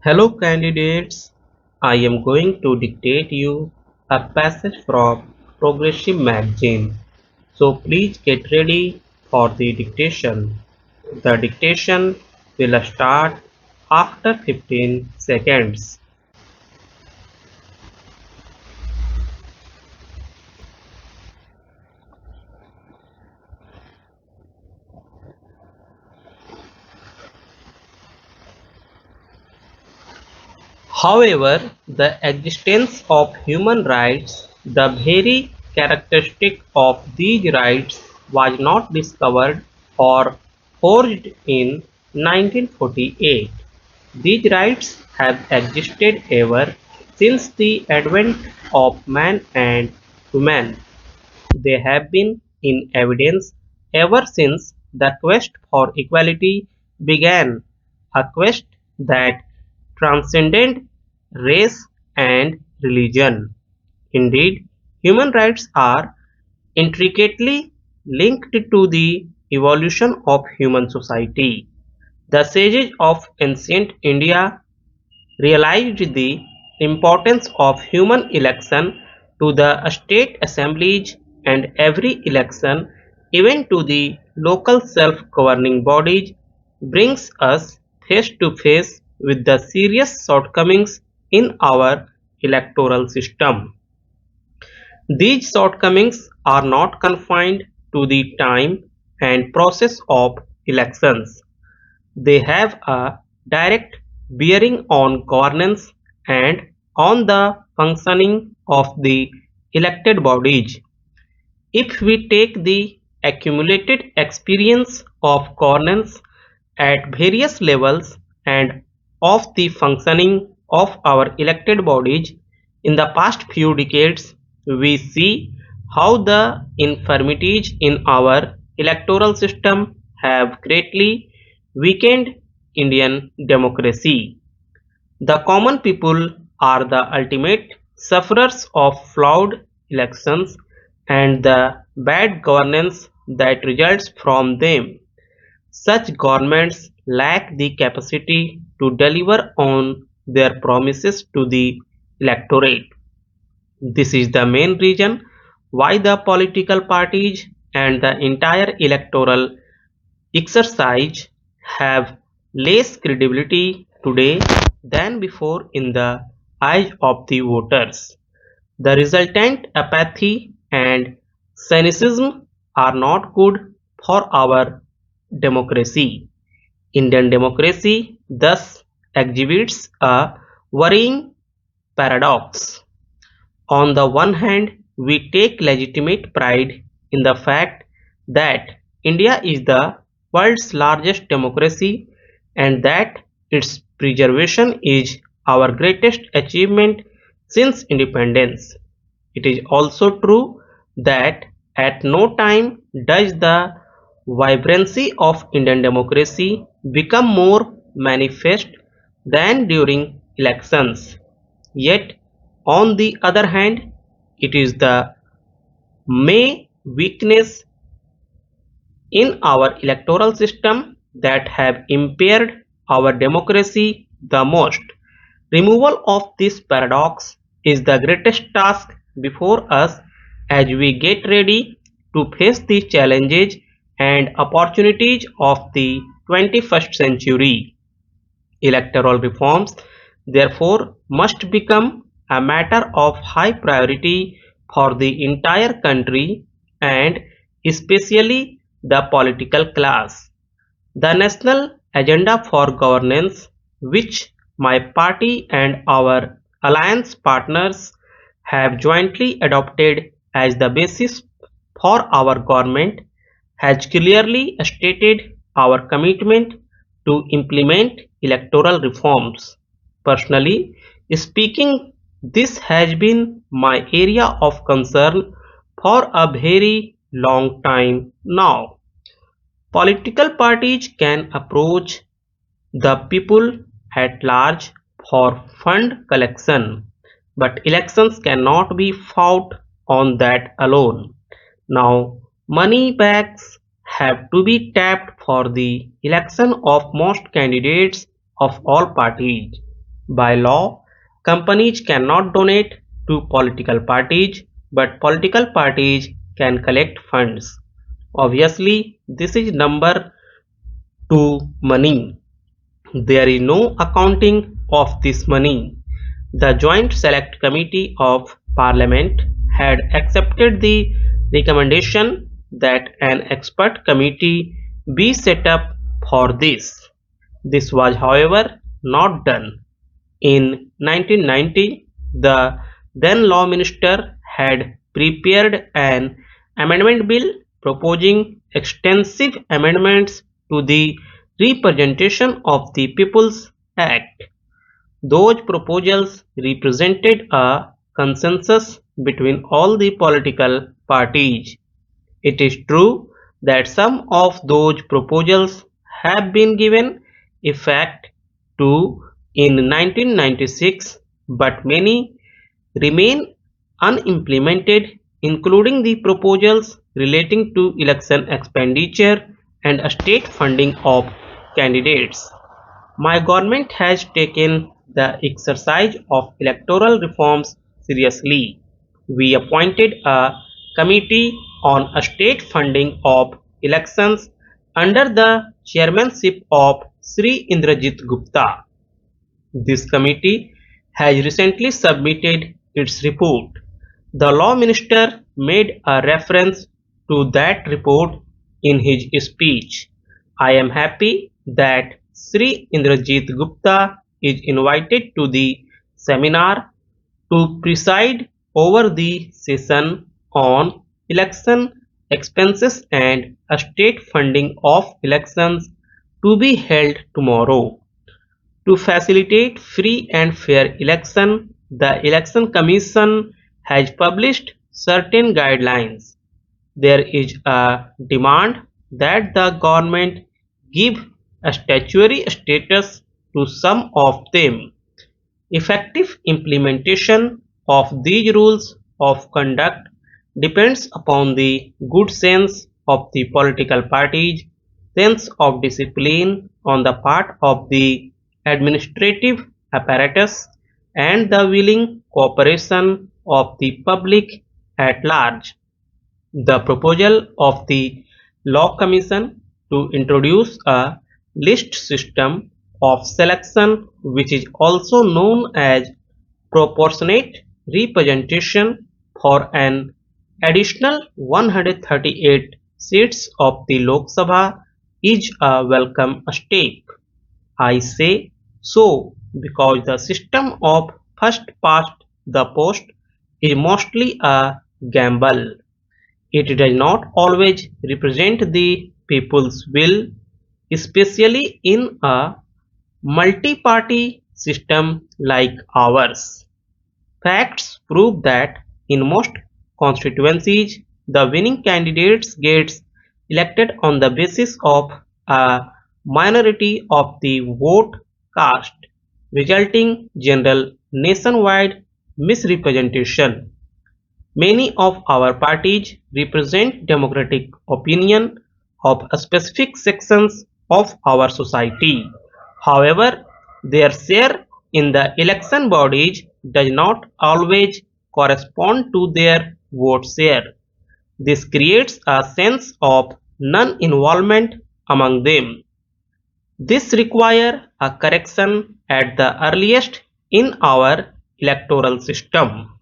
Hello candidates, I am going to dictate you a passage from Progressive magazine. So please get ready for the dictation. The dictation will start after 15 seconds. However, the existence of human rights, the very characteristic of these rights, was not discovered or forged in 1948. These rights have existed ever since the advent of man and woman. They have been in evidence ever since the quest for equality began, a quest that transcended race and religion. Indeed, human rights are intricately linked to the evolution of human society. The sages of ancient India realized the importance of human election to the state assemblies and every election, even to the local self-governing bodies, brings us face to face with the serious shortcomings in our electoral system. These shortcomings are not confined to the time and process of elections. They have a direct bearing on governance and on the functioning of the elected bodies. If we take the accumulated experience of governance at various levels and of the functioning of our elected bodies in the past few decades, we see how the infirmities in our electoral system have greatly weakened Indian democracy. The common people are the ultimate sufferers of flawed elections and the bad governance that results from them. Such governments lack the capacity to deliver on their promises to the electorate. This is the main reason why the political parties and the entire electoral exercise have less credibility today than before in the eyes of the voters. The resultant apathy and cynicism are not good for our democracy. Indian democracy thus exhibits a worrying paradox. On the one hand, we take legitimate pride in the fact that India is the world's largest democracy and that its preservation is our greatest achievement since independence. It is also true that at no time does the vibrancy of Indian democracy become more manifest than during elections. Yet, on the other hand, it is the may weakness in our electoral system that have impaired our democracy the most. Removal of this paradox is the greatest task before us as we get ready to face the challenges and opportunities of the 21st century. Electoral reforms, therefore, must become a matter of high priority for the entire country and especially the political class. The National Agenda for Governance, which my party and our alliance partners have jointly adopted as the basis for our government, has clearly stated our commitment to implement electoral reforms. Personally speaking, this has been my area of concern for a very long time now. Political parties can approach the people at large for fund collection, but elections cannot be fought on that alone. Now, money bags have to be tapped for the election of most candidates of all parties. By law, companies cannot donate to political parties, but political parties can collect funds. Obviously, this is number to money. There is no accounting of this money. The Joint Select Committee of Parliament had accepted the recommendation that an expert committee be set up for this. This was, however, not done. In 1990, the then Law Minister had prepared an amendment bill proposing extensive amendments to the Representation of the People's Act. Those proposals represented a consensus between all the political parties. It is true that some of those proposals have been given effect to in 1996, but many remain unimplemented, including the proposals relating to election expenditure and state funding of candidates. My government has taken the exercise of electoral reforms seriously. We appointed a committee on state funding of elections under the chairmanship of Sri Indrajit Gupta. This committee has recently submitted its report. The Law Minister made a reference to that report in his speech. I am happy that Sri Indrajit Gupta is invited to the seminar to preside over the session on election expenses and state funding of elections to be held tomorrow. To facilitate free and fair election, the Election Commission has published certain guidelines. There is a demand that the government give a statutory status to some of them. Effective implementation of these rules of conduct depends upon the good sense of the political parties, sense of discipline on the part of the administrative apparatus, and the willing cooperation of the public at large. The proposal of the Law Commission to introduce a list system of selection, which is also known as proportionate representation for an additional 138 seats of the Lok Sabha, is a welcome step. I say so because the system of first past the post is mostly a gamble. It does not always represent the people's will, especially in a multi-party system like ours. Facts prove that in most constituencies, the winning candidate gets elected on the basis of a minority of the vote cast, resulting general nationwide misrepresentation. Many of our parties represent democratic opinion of specific sections of our society. However, their share in the election bodies does not always correspond to their vote share. This creates a sense of non-involvement among them. This requires a correction at the earliest in our electoral system.